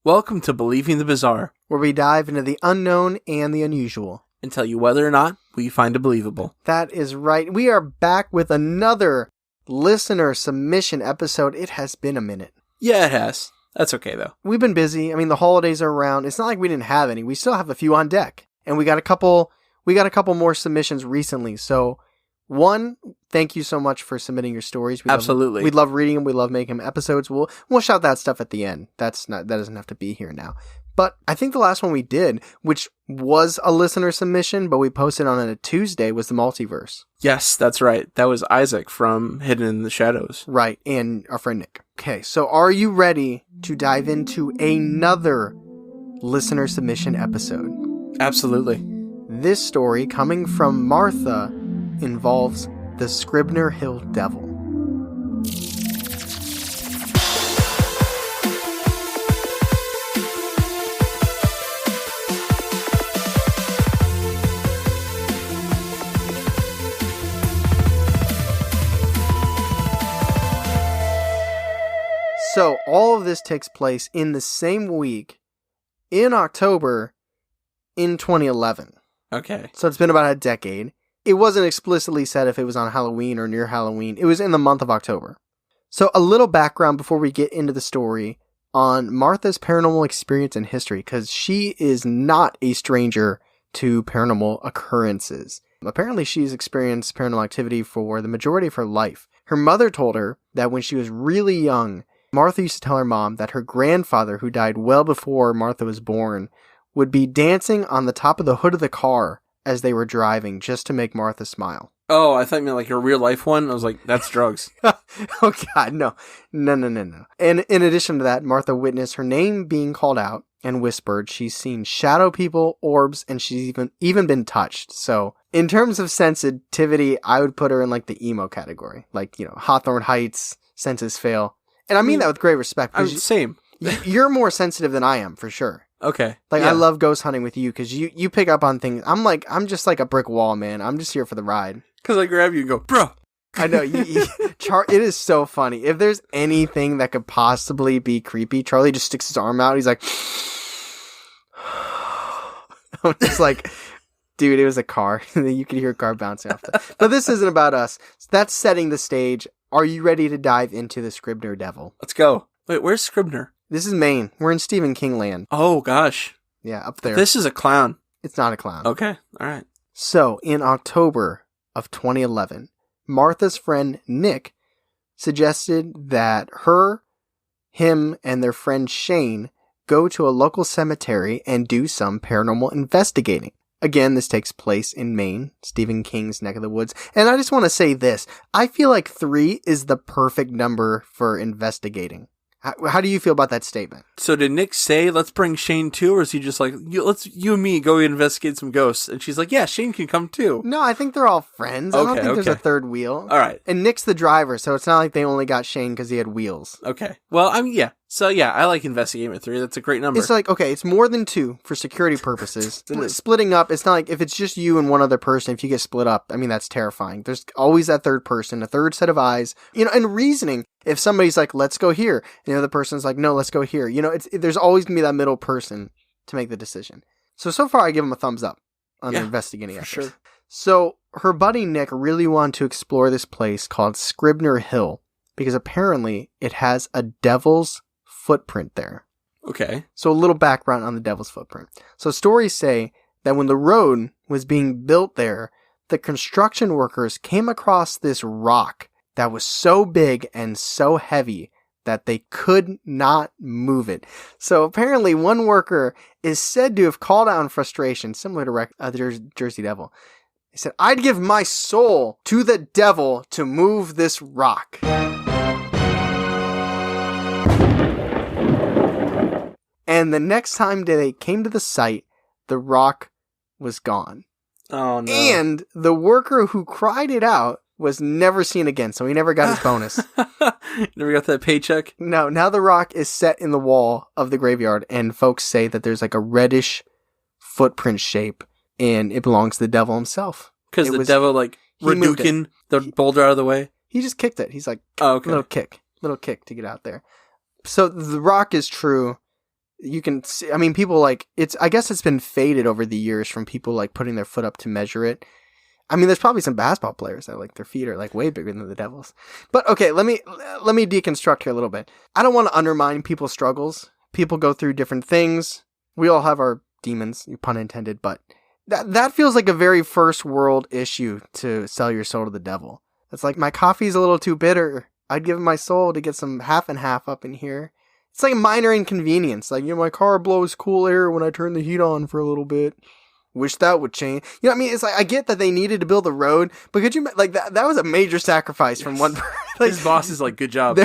Welcome to Believing the Bizarre, where we dive into the unknown and the unusual and tell you whether or not we find it believable. That is right. We are back with another listener submission episode. It has been a minute. Yeah, it has. That's okay, though. We've been busy. I mean, the holidays are around. It's not like we didn't have any. We still have a few on deck. And we got a couple more submissions recently. So, one, thank you so much for submitting your stories. Absolutely. We love reading them. We love making them episodes. We'll shout that stuff at the end. That doesn't have to be here now. But I think the last one we did, which was a listener submission, but we posted on it a Tuesday, was the multiverse. Yes, that's right. That was Isaac from Hidden in the Shadows. Right, and our friend Nick. Okay, so are you ready to dive into another listener submission episode? Absolutely. This story, coming from Martha, involves the Scribner Hill Devil. So, all of this takes place in the same week, in October, in 2011. Okay. So, it's been about a decade. It wasn't explicitly said if it was on Halloween or near Halloween. It was in the month of October. So, a little background before we get into the story on Martha's paranormal experience and history, because she is not a stranger to paranormal occurrences. Apparently, she's experienced paranormal activity for the majority of her life. Her mother told her that when she was really young, Martha used to tell her mom that her grandfather, who died well before Martha was born, would be dancing on the top of the hood of the car as they were driving just to make Martha smile. Oh, I thought you meant like a real life one. I was like, that's drugs. Oh, God, no. No. And in addition to that, Martha witnessed her name being called out and whispered. She's seen shadow people, orbs, and she's even been touched. So, in terms of sensitivity, I would put her in like the emo category. Like, Hawthorne Heights, senses fail. And I mean that with great respect. Same. You're more sensitive than I am, for sure. Okay. Like, yeah. I love ghost hunting with you because you pick up on things. I'm just like a brick wall, man. I'm just here for the ride. Because I grab you and go, bro. I know. It is so funny. If there's anything that could possibly be creepy, Charlie just sticks his arm out. He's like, I'm just like, dude, it was a car. You could hear a car bouncing off that. But this isn't about us. That's setting the stage. Are you ready to dive into the Scribner Devil? Let's go. Wait, where's Scribner? This is Maine. We're in Stephen King land. Oh, gosh. Yeah, up there. This is a clown. It's not a clown. Okay, all right. So, in October of 2011, Martha's friend Nick suggested that him, and their friend Shane go to a local cemetery and do some paranormal investigating. Again, this takes place in Maine, Stephen King's neck of the woods. And I just want to say this. I feel like 3 is the perfect number for investigating. How do you feel about that statement? So did Nick say, let's bring Shane too? Or is he just like, let's you and me go investigate some ghosts? And she's like, yeah, Shane can come too. No, I think they're all friends. I don't think there's a third wheel. All right. And Nick's the driver, so it's not like they only got Shane because he had wheels. Okay. Well, I mean, yeah. So yeah, I like investigating with 3. That's a great number. It's like, okay, it's more than 2 for security purposes. Splitting up, it's not like if it's just you and one other person, if you get split up, I mean, that's terrifying. There's always that third person, a third set of eyes, and reasoning. If somebody's like, let's go here, and the other person's like, no, let's go here. There's always going to be that middle person to make the decision. So far, I give him a thumbs up on the investigating efforts. Sure. So her buddy Nick really wanted to explore this place called Scribner Hill because apparently it has a devil's footprint there. Okay. So a little background on the devil's footprint. So stories say that when the road was being built there, the construction workers came across this rock that was so big and so heavy that they could not move it. So apparently one worker is said to have called out in frustration, similar to the Jersey Devil. He said, I'd give my soul to the devil to move this rock. And the next time they came to the site, the rock was gone. Oh, no. And the worker who cried it out was never seen again, so he never got his bonus. Never got that paycheck? No, now the rock is set in the wall of the graveyard, and folks say that there's like a reddish footprint shape, and it belongs to the devil himself. Because the devil, like, Hadouken the boulder out of the way? He just kicked it. He's like, oh, okay. Little kick to get out there. So the rock is true. You can see, I mean, people like, I guess it's been faded over the years from people like putting their foot up to measure it. I mean, there's probably some basketball players that like their feet are like way bigger than the Devil's. But okay, let me deconstruct here a little bit. I don't want to undermine people's struggles. People go through different things. We all have our demons, pun intended, but that feels like a very first world issue to sell your soul to the devil. It's like, my coffee's a little too bitter. I'd give my soul to get some half and half up in here. It's like a minor inconvenience. Like, my car blows cool air when I turn the heat on for a little bit. Wish that would change. You know what I mean? It's like, I get that they needed to build a road, but could you, like, that was a major sacrifice from one person. Like, his boss is like, good job.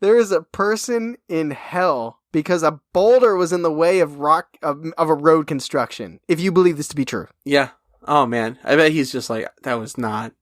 There is a person in hell because a boulder was in the way of a road construction, if you believe this to be true. Yeah. Oh, man. I bet he's just like, that was not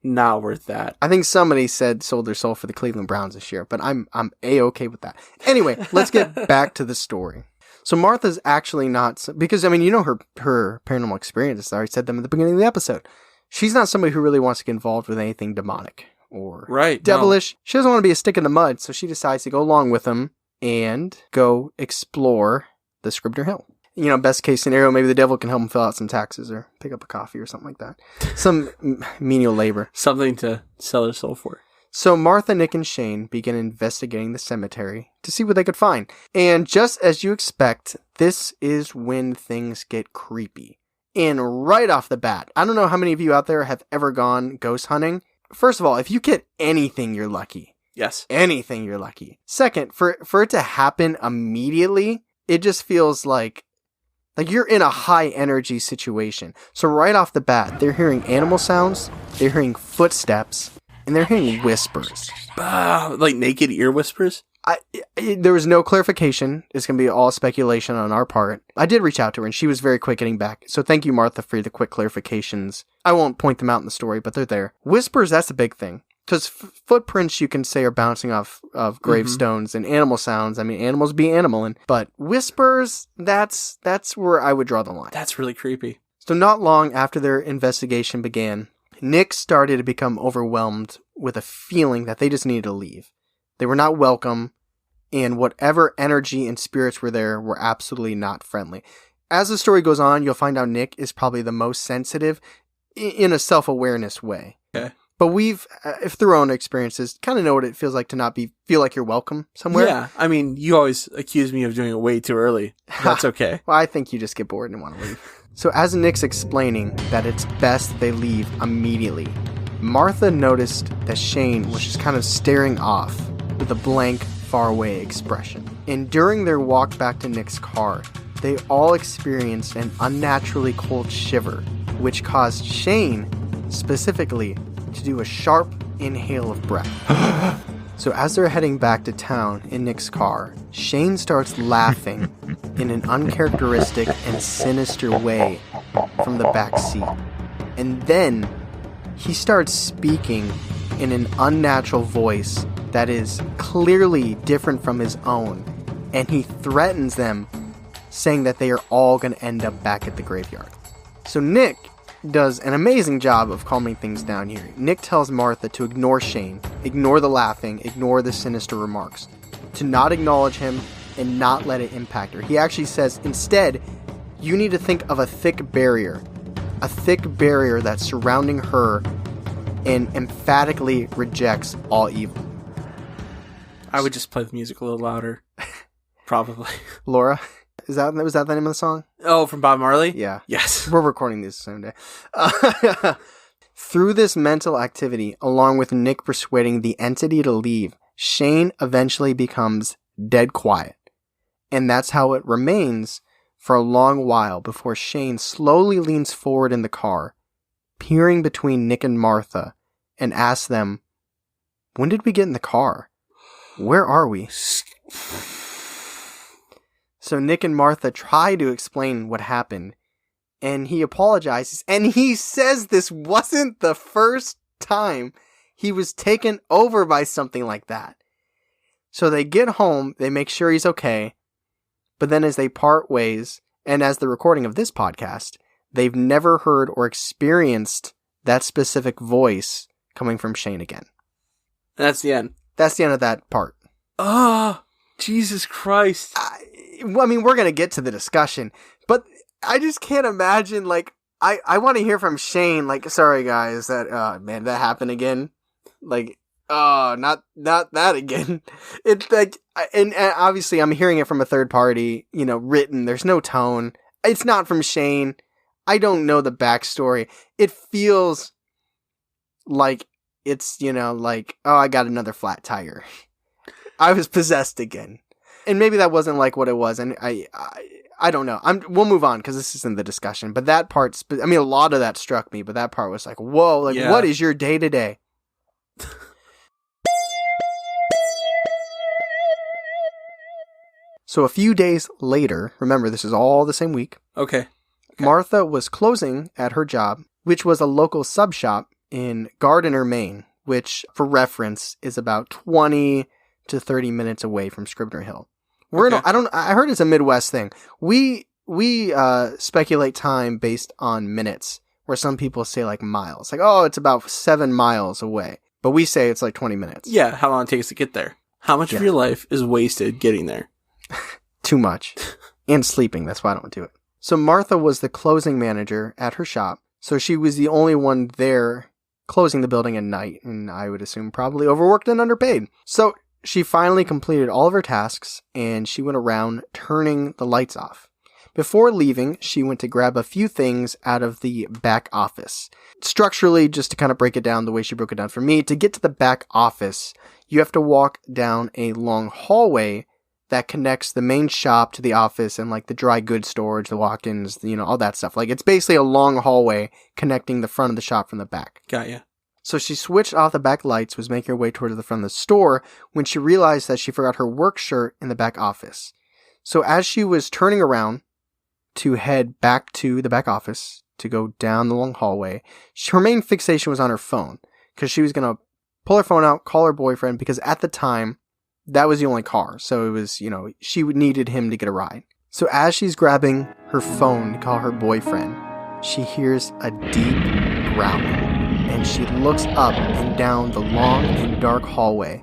worth that. I think somebody sold their soul for the Cleveland Browns this year, but I'm A-okay with that. Anyway, let's get back to the story. So Martha's actually not, because, I mean, you know her paranormal experiences. I already said them at the beginning of the episode. She's not somebody who really wants to get involved with anything demonic or devilish. No. She doesn't want to be a stick in the mud, so she decides to go along with them and go explore the Scribner Hill. You know, best case scenario, maybe the devil can help him fill out some taxes or pick up a coffee or something like that. Some menial labor. Something to sell their soul for. So Martha, Nick, and Shane begin investigating the cemetery to see what they could find. And just as you expect, this is when things get creepy. And right off the bat, I don't know how many of you out there have ever gone ghost hunting. First of all, if you get anything, you're lucky. Yes. Anything, you're lucky. Second, for it to happen immediately, it just feels like you're in a high energy situation. So right off the bat, they're hearing animal sounds, they're hearing footsteps, and they're hearing whispers. Like naked ear whispers? There was no clarification. It's going to be all speculation on our part. I did reach out to her, and she was very quick getting back. So thank you, Martha, for the quick clarifications. I won't point them out in the story, but they're there. Whispers, that's a big thing. Because footprints, you can say, are bouncing off of gravestones, and animal sounds. I mean, animals be animal, but whispers, that's where I would draw the line. That's really creepy. So not long after their investigation began, Nick started to become overwhelmed with a feeling that they just needed to leave. They were not welcome, and whatever energy and spirits were there were absolutely not friendly. As the story goes on, you'll find out Nick is probably the most sensitive in a self-awareness way. Okay. But we've, through our own experiences, kind of know what it feels like to not feel like you're welcome somewhere. Yeah, I mean, you always accuse me of doing it way too early. That's okay. Well, I think you just get bored and want to leave. So as Nick's explaining that it's best they leave immediately, Martha noticed that Shane was just kind of staring off with a blank, faraway expression. And during their walk back to Nick's car, they all experienced an unnaturally cold shiver, which caused Shane, specifically, to do a sharp inhale of breath. So as they're heading back to town in Nick's car, Shane starts laughing in an uncharacteristic and sinister way from the back seat. And then he starts speaking in an unnatural voice that is clearly different from his own, and he threatens them, saying that they are all going to end up back at the graveyard. So Nick does an amazing job of calming things down here. Nick tells Martha to ignore Shane, ignore the laughing, ignore the sinister remarks, to not acknowledge him and not let it impact her. He actually says, instead, you need to think of a thick barrier that's surrounding her and emphatically rejects all evil. I would just play the music a little louder. Probably. Laura? Was that the name of the song? Oh, from Bob Marley? Yeah. Yes. We're recording this the same day. Through this mental activity, along with Nick persuading the entity to leave, Shane eventually becomes dead quiet. And that's how it remains for a long while before Shane slowly leans forward in the car, peering between Nick and Martha, and asks them, "When did we get in the car? Where are we?" So Nick and Martha try to explain what happened, and he apologizes, and he says this wasn't the first time he was taken over by something like that. So they get home, they make sure he's okay, but then as they part ways, and as the recording of this podcast, they've never heard or experienced that specific voice coming from Shane again. And that's the end. That's the end of that part. Oh, Jesus Christ. I mean, we're going to get to the discussion, but I just can't imagine, like, I want to hear from Shane, like, sorry guys, that, man, that happened again. Like, oh, not that again. It's like, and obviously I'm hearing it from a third party, written, there's no tone. It's not from Shane. I don't know the backstory. It feels like it's, like, oh, I got another flat tire. I was possessed again. And maybe that wasn't like what it was. And I don't know. We'll move on because this isn't the discussion. But that part, a lot of that struck me. But that part was like, whoa, like, What is your day to day? So a few days later, remember, this is all the same week. Okay. Martha was closing at her job, which was a local sub shop in Gardiner, Maine, which, for reference, is about 20 to 30 minutes away from Scribner Hill. I heard it's a Midwest thing. We speculate time based on minutes, where some people say like miles. Like, oh, it's about 7 miles away. But we say it's like 20 minutes. Yeah, how long it takes to get there. How much of your life is wasted getting there? Too much. And sleeping, that's why I don't do it. So Martha was the closing manager at her shop, so she was the only one there closing the building at night, and I would assume probably overworked and underpaid. So she finally completed all of her tasks, and she went around turning the lights off. Before leaving, she went to grab a few things out of the back office. Structurally, just to kind of break it down the way she broke it down for me, to get to the back office, you have to walk down a long hallway that connects the main shop to the office and like the dry goods storage, the walk-ins, all that stuff. Like it's basically a long hallway connecting the front of the shop from the back. Got ya. So she switched off the back lights, was making her way towards the front of the store when she realized that she forgot her work shirt in the back office. So as she was turning around to head back to the back office to go down the long hallway, her main fixation was on her phone because she was going to pull her phone out, call her boyfriend, because at the time, that was the only car. So it was, she needed him to get a ride. So as she's grabbing her phone to call her boyfriend, she hears a deep growling. And she looks up and down the long and dark hallway.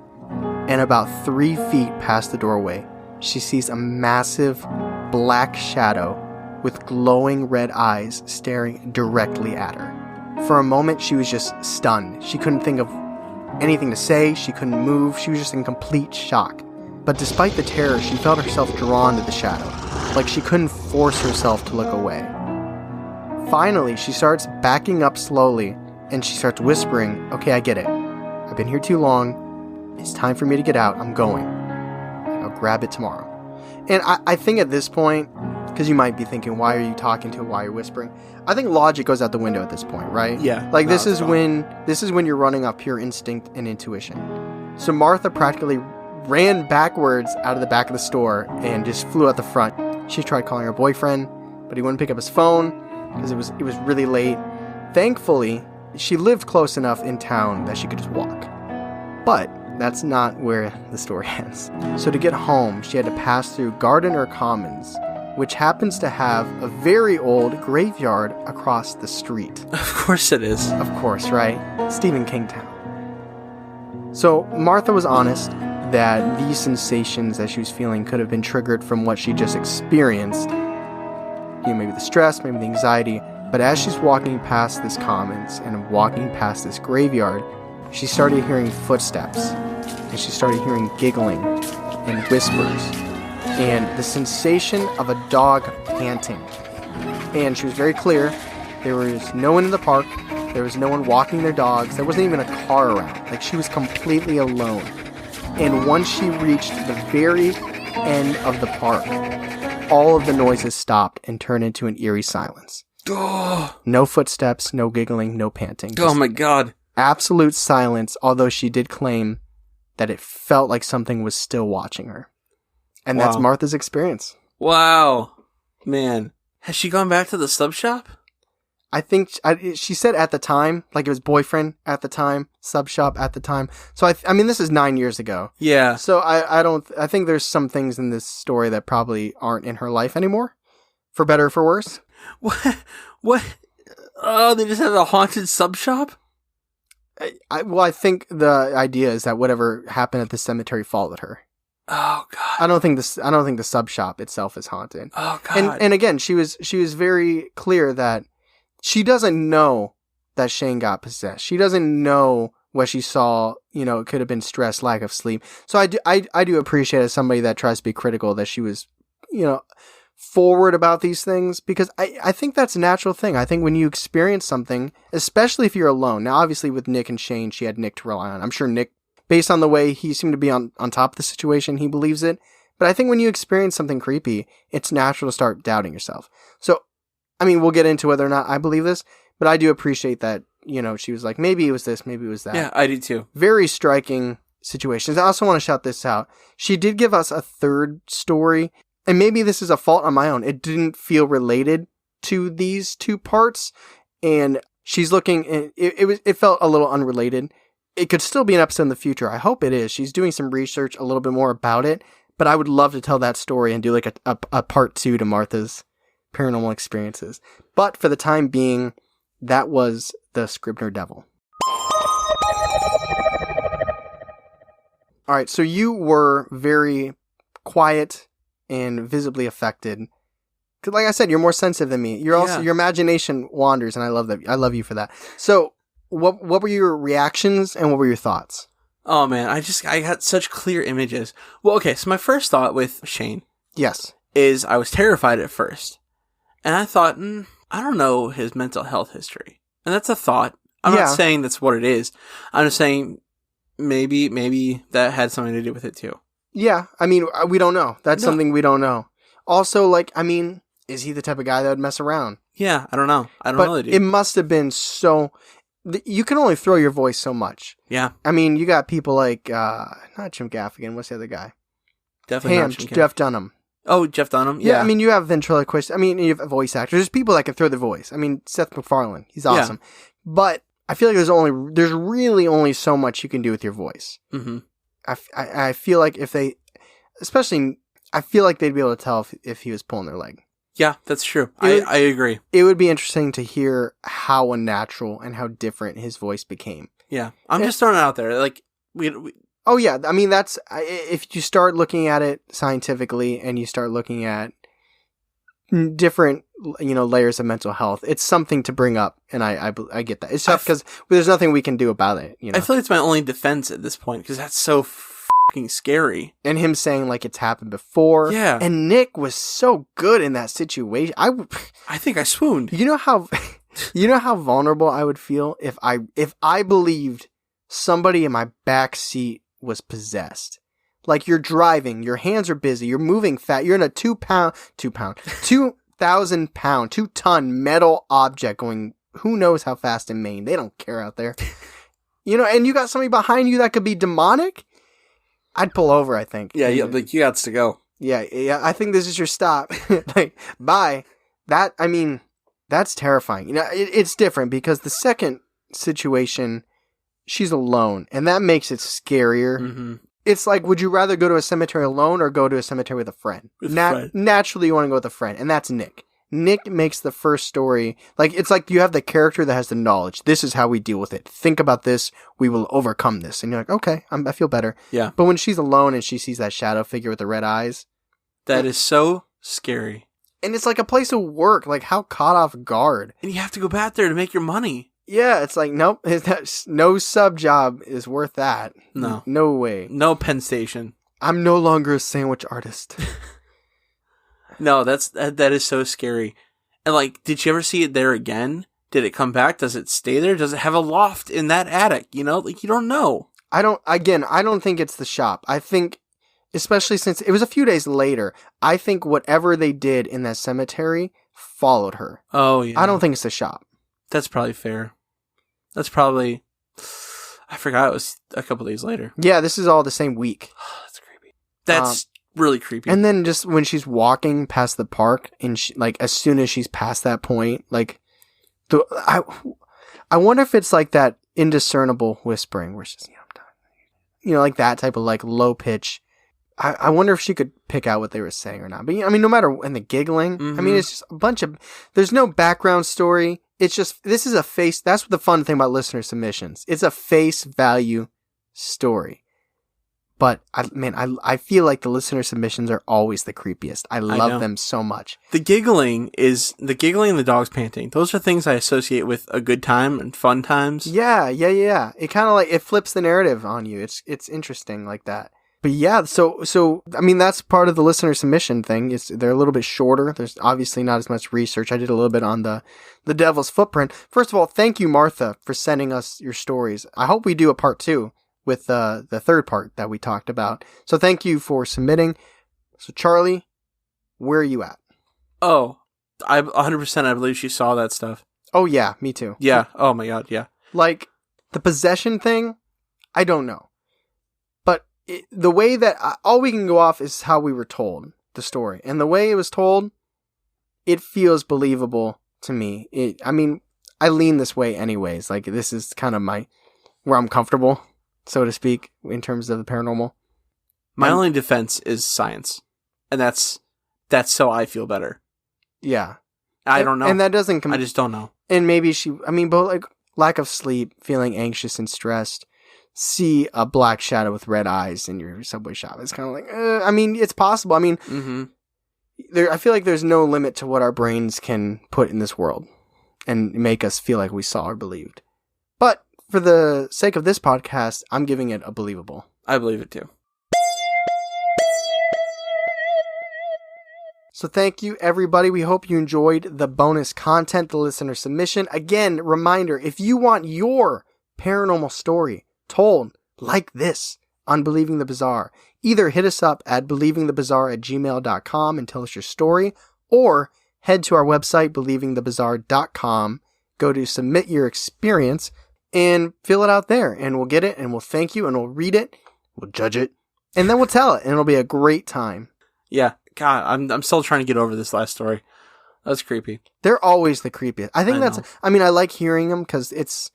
And about 3 feet past the doorway, she sees a massive black shadow with glowing red eyes staring directly at her. For a moment, she was just stunned. She couldn't think of anything to say, she couldn't move, she was just in complete shock. But despite the terror, she felt herself drawn to the shadow, like she couldn't force herself to look away. Finally, she starts backing up slowly, and she starts whispering, okay, I get it. I've been here too long. It's time for me to get out. I'm going. I'll grab it tomorrow. And I think at this point, because you might be thinking, why are you talking to her? Why are you whispering? I think logic goes out the window at this point, right? Yeah. Like this is when you're running off pure instinct and intuition. So Martha practically ran backwards out of the back of the store and just flew out the front. She tried calling her boyfriend, but he wouldn't pick up his phone because it was really late. Thankfully, she lived close enough in town that she could just walk. But that's not where the story ends. So to get home, she had to pass through Gardiner Commons, which happens to have a very old graveyard across the street. Of course it is. Of course, right? Stephen King town. So Martha was honest that these sensations that she was feeling could have been triggered from what she just experienced. Maybe the stress, maybe the anxiety. But as she's walking past this commons and walking past this graveyard, she started hearing footsteps, and she started hearing giggling and whispers, and the sensation of a dog panting. And she was very clear, there was no one in the park, there was no one walking their dogs, there wasn't even a car around. Like, she was completely alone. And once she reached the very end of the park, all of the noises stopped and turned into an eerie silence. Oh. No footsteps, no giggling, no panting. Oh my god. Absolute silence, although she did claim that it felt like something was still watching her. And that's Martha's experience. Wow. Man. Has she gone back to the sub shop? I think she said at the time, like it was boyfriend at the time, sub shop at the time. So I mean, this is 9 years ago. Yeah. So I think there's some things in this story that probably aren't in her life anymore. For better or for worse. What? Oh, they just had a haunted sub shop? I think the idea is that whatever happened at the cemetery followed her. Oh God. I don't think the sub shop itself is haunted. Oh God. And again, she was very clear that she doesn't know that Shane got possessed. She doesn't know what she saw. It could have been stress, lack of sleep. So I do appreciate as somebody that tries to be critical that she was, forward about these things, because I think that's a natural thing. I think when you experience something, especially if you're alone. Now, obviously with Nick and Shane, she had Nick to rely on. I'm sure Nick, based on the way he seemed to be on top of the situation, he believes it. But I think when you experience something creepy, it's natural to start doubting yourself. So, I mean, we'll get into whether or not I believe this, but I do appreciate that, she was like, maybe it was this, maybe it was that. Yeah, I do too. Very striking situations. I also want to shout this out. She did give us a third story, and maybe this is a fault on my own. It didn't feel related to these two parts, and she's looking, it felt a little unrelated. It could still be an episode in the future. I hope it is. She's doing some research a little bit more about it, but I would love to tell that story and do like a part 2 to Martha's paranormal experiences. But for the time being, that was the Scribner Devil. All right, so you were very quiet and visibly affected. 'Cause like I said, you're more sensitive than me. You're also, your imagination wanders, and I love that. I love you for that. So, what were your reactions and what were your thoughts? Oh man, I got such clear images. Well, okay, so my first thought with Shane, Yes. is I was terrified at first, and I thought, I don't know his mental health history, and that's a thought. I'm not saying that's what it is. I'm just saying maybe that had something to do with it too. Yeah, I mean, we don't know. That's something we don't know. Also, like, I mean, is he the type of guy that would mess around? Yeah, I don't know. I don't know the dude. It must have been so... You can only throw your voice so much. Yeah. I mean, you got people like, not Jim Gaffigan, what's the other guy? Definitely not Jim Jeff Dunham. Oh, Jeff Dunham? Yeah, I mean, you have ventriloquists. I mean, you have voice actors. There's people that can throw their voice. I mean, Seth MacFarlane, he's awesome. Yeah. But I feel like there's really only so much you can do with your voice. Mm-hmm. I feel like if they, especially, I feel like they'd be able to tell if he was pulling their leg. Yeah, that's true. I agree. It would be interesting to hear how unnatural and how different his voice became. Yeah. I'm just throwing it out there. Like, Oh, yeah. I mean, that's... If you start looking at it scientifically and you start looking at different, layers of mental health, it's something to bring up, and I get that. It's tough because there's nothing we can do about it. I feel like it's my only defense at this point, because that's so fucking scary. And him saying, like, it's happened before. Yeah. And Nick was so good in that situation. I think I swooned. You know how vulnerable I would feel if I believed somebody in my back seat was possessed. Like, you're driving, your hands are busy, you're moving fast, you're in a 2,000 pound, 2-ton metal object going, who knows how fast in Maine? They don't care out there. And you got somebody behind you that could be demonic? I'd pull over, I think. Yeah, like, you got to go. Yeah, I think this is your stop. Like, bye. That, I mean, that's terrifying. It's different because the second situation, she's alone, and that makes it scarier. Mm-hmm. It's like, would you rather go to a cemetery alone or go to a cemetery with a friend? Naturally, you want to go with a friend, and that's Nick. Nick makes the first story, like, it's like you have the character that has the knowledge. This is how we deal with it. Think about this. We will overcome this. And you're like, okay, I feel better. Yeah. But when she's alone and she sees that shadow figure with the red eyes. That is so scary. And it's like a place of work. Like, how caught off guard. And you have to go back there to make your money. Yeah, it's like, nope, no sub job is worth that. No. No way. No Penn Station. I'm no longer a sandwich artist. No, that is so scary. And, like, did you ever see it there again? Did it come back? Does it stay there? Does it have a loft in that attic? Like, you don't know. I don't think it's the shop. I think, especially since it was a few days later, I think whatever they did in that cemetery followed her. Oh, yeah. I don't think it's the shop. That's probably fair. That's probably... I forgot it was a couple days later. Yeah, this is all the same week. That's creepy. That's really creepy. And then just when she's walking past the park, and as soon as she's past that point, like, I wonder if it's like that indiscernible whispering where she's, like that type of like low pitch. I wonder if she could pick out what they were saying or not. But I mean, no matter, and the giggling, I mean, it's just a bunch of, there's no background story. It's just, this is a face, that's the fun thing about listener submissions. It's a face value story. But I feel like the listener submissions are always the creepiest. I love them so much. The giggling and the dogs panting. Those are things I associate with a good time and fun times. Yeah. It kind of like, it flips the narrative on you. It's interesting like that. But yeah, so I mean, that's part of the listener submission thing. They're a little bit shorter. There's obviously not as much research. I did a little bit on the Devil's Footprint. First of all, thank you, Martha, for sending us your stories. I hope we do a part 2 with the third part that we talked about. So thank you for submitting. So Charlie, where are you at? Oh, 100% I believe she saw that stuff. Oh yeah, me too. Yeah. Oh my God, yeah. Like, the possession thing, I don't know. But the way that, all we can go off is how we were told the story. And the way it was told, it feels believable to me. I mean, I lean this way anyways. Like, this is kind of where I'm comfortable, so to speak, in terms of the paranormal. My only defense is science. And that's so I feel better. Yeah. I don't know. And that doesn't I just don't know. And maybe but like, lack of sleep, feeling anxious and stressed, see a black shadow with red eyes in your subway shop. It's kind of like, I mean, it's possible. I mean, I feel like there's no limit to what our brains can put in this world and make us feel like we saw or believed. But for the sake of this podcast, I'm giving it a believable. I believe it too. So thank you, everybody. We hope you enjoyed the bonus content, the listener submission. Again, reminder, if you want your paranormal story told like this on Believing the Bizarre, either hit us up at believingthebizarre@gmail.com and tell us your story, or head to our website, believingthebizarre.com, go to submit your experience, and fill it out there, and we'll get it, and we'll thank you, and we'll read it, we'll judge it, and then we'll tell it, and it'll be a great time. Yeah. God, I'm still trying to get over this last story. That's creepy. They're always the creepiest. I think I like hearing them because it's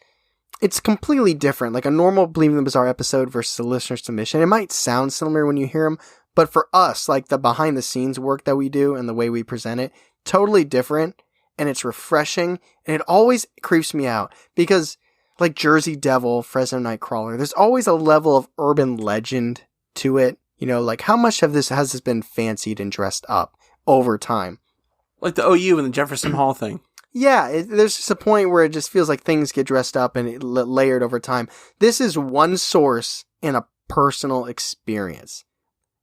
completely different. Like a normal Believing the Bizarre episode versus a listener submission. It might sound similar when you hear them, but for us, like the behind the scenes work that we do and the way we present it, totally different, and it's refreshing, and it always creeps me out because like Jersey Devil, Fresno Nightcrawler, there's always a level of urban legend to it. You know, like how much has this been fancied and dressed up over time? Like the OU and the Jefferson Hall thing. Yeah, there's just a point where it just feels like things get dressed up and layered over time. This is one source in a personal experience.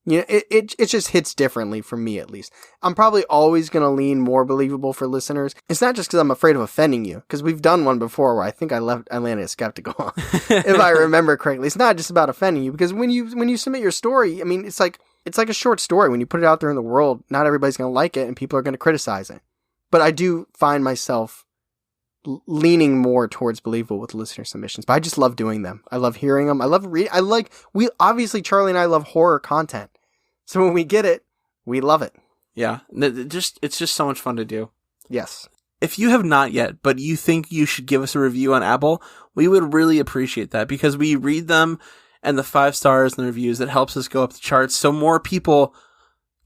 You know, it just hits differently for me, at least. I'm probably always going to lean more believable for listeners. It's not just because I'm afraid of offending you, because we've done one before where I think I landed skeptical, if I remember correctly. It's not just about offending you, because when you submit your story, I mean, it's like a short story. When you put it out there in the world, not everybody's going to like it, and people are going to criticize it. But I do find myself leaning more towards believable with listener submissions. But I just love doing them. I love hearing them. I love reading. Obviously, Charlie and I love horror content. So when we get it, we love it. Yeah. It's just so much fun to do. Yes. If you have not yet, but you think you should give us a review on Apple, we would really appreciate that because we read them and the 5 stars and the reviews, that helps us go up the charts so more people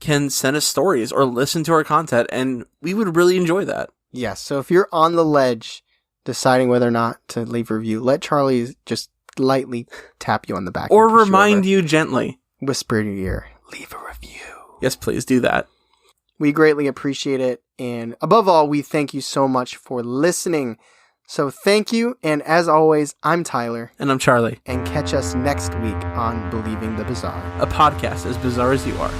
can send us stories or listen to our content, and we would really enjoy that. Yes. So if you're on the ledge deciding whether or not to leave a review, let Charlie just lightly tap you on the back. Or remind you gently. Whisper in your ear, leave a review. Yes, please do that. We greatly appreciate it. And above all, we thank you so much for listening. So thank you. And as always, I'm Tyler. And I'm Charlie. And catch us next week on Believing the Bizarre, a podcast as bizarre as you are.